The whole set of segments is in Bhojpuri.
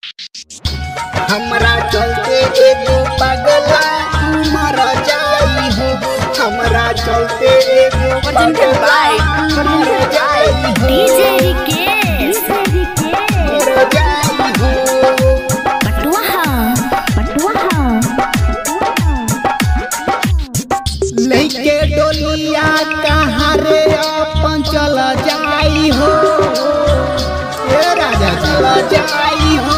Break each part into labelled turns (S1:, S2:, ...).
S1: हमरा चलते एगो पगला मर जाई हो। हमरा चलते एगो पगला मर जाई हो।
S2: डीजे रिकेश
S1: मर जाई हो।
S2: पटुआ
S1: लेके डोलिया कहाँ रे अपन चल जाई हो। ए राजा चल जाई हो।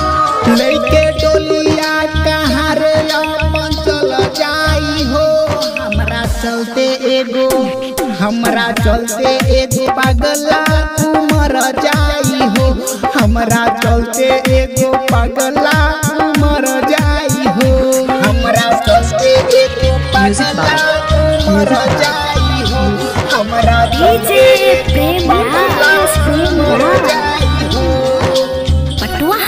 S1: लेके डोलिया कहाँ रे अपन चल जाई हो। हमरा चलते एगो पगला मर जाई हो। हमरा चलते एगो पगला मर जाई हो। हमरा चलते एगो पगला मर जाई हो। हमरा
S2: डीजे प्रेम राज
S1: मर जाई हो।
S2: पटुआ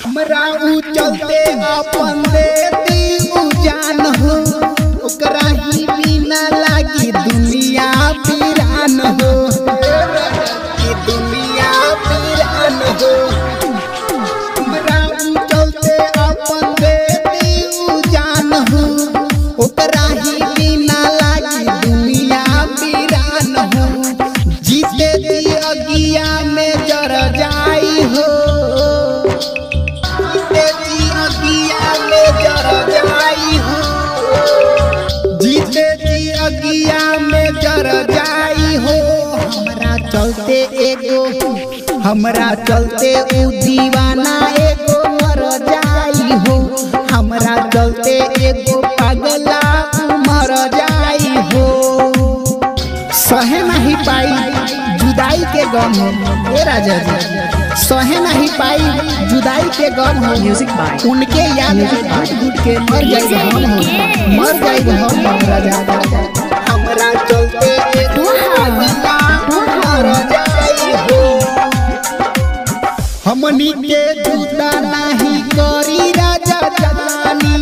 S1: हमरा उ चलते अपन देती उ जान हो। ओकरा ही बिना लागी दुनिया वीरान हो। कि दुनिया वीरान हो। हमरा उ चलते अपन देती उ जान हो। ओकरा ही बिना लागी दुनिया वीरान हो। जीते दी अगिया में जर जाई हो। जीते दी अगिया में जर जाई हो। जीते दी अगिया में जर जाई हो। हमरा चलते उ दीवाना एगो मर जाई हो। हमरा चलते एगो पगला मर जाई हो। सहे नहीं पाई जुदाई के गम हो। ए राजा जी सहे नहीं पाई जुदाई के गम हो।
S3: म्यूजिक बाय
S1: उनके याद में घुट के मर जाई हम हो। मर जाई हम राजा। हमरा चलते एगो पगला मर जाई हो। हमनी के जुदा नहीं करी राजा जानी।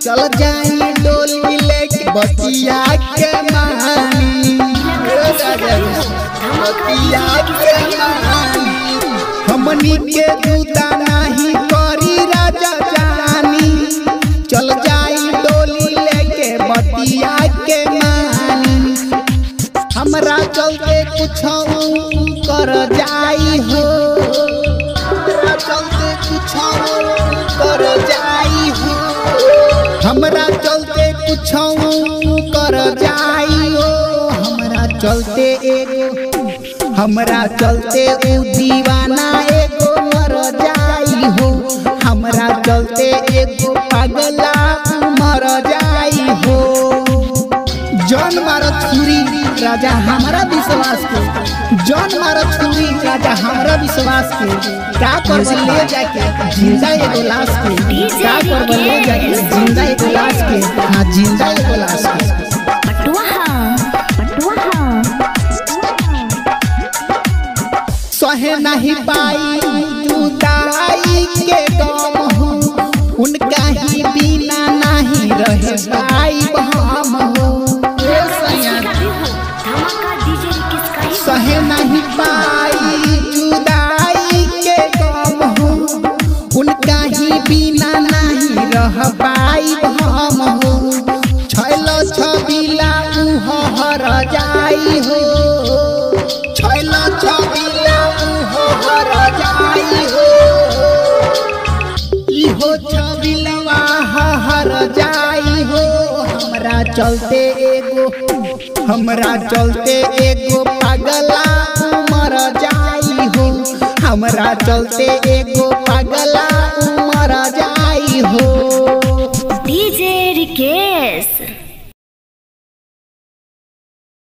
S1: चल जाई डोली लेके बतिया के मानी। बतिया के मानी। हमनी के जुदा नहीं करी राजा जानी। चल जाई डोली लेके बतिया के मानी। हमरा चलते कुछ कर जाई हो। हमरा चलते कुछ कर जाई हो। हमरा चलते कुछ कर जाई हो। हमरा चलते उ दीवाना एगो मर जाई हो। हमरा चलते एगो पगला मर जाई हो। जौन मारत छुरी राजा हमरा विश्वास के। जौन मारत छुरी राजा हमरा विश्वास के। का करब ले जाके जिंदा एगो लाश के। का करब ले जाके जिंदा एगो लाश के। हाँ जिंदा एगो लाश के। सहे नहीं पाई जुदाई के गम हो। उनका ही बिना नहीं रह पाई हम हो। सहे नहीं पाई जुदाई के गम हो। उनका ही बिना नहीं रह पाई हम हो। छैलो छबिला उ हर जाई हो। छैलो छबिला उ हर जाई हो। इहो छबिलवा हर जाई हो। हमरा चलते एगो पगला मर जाई हो। हमरा चलते एगो पगला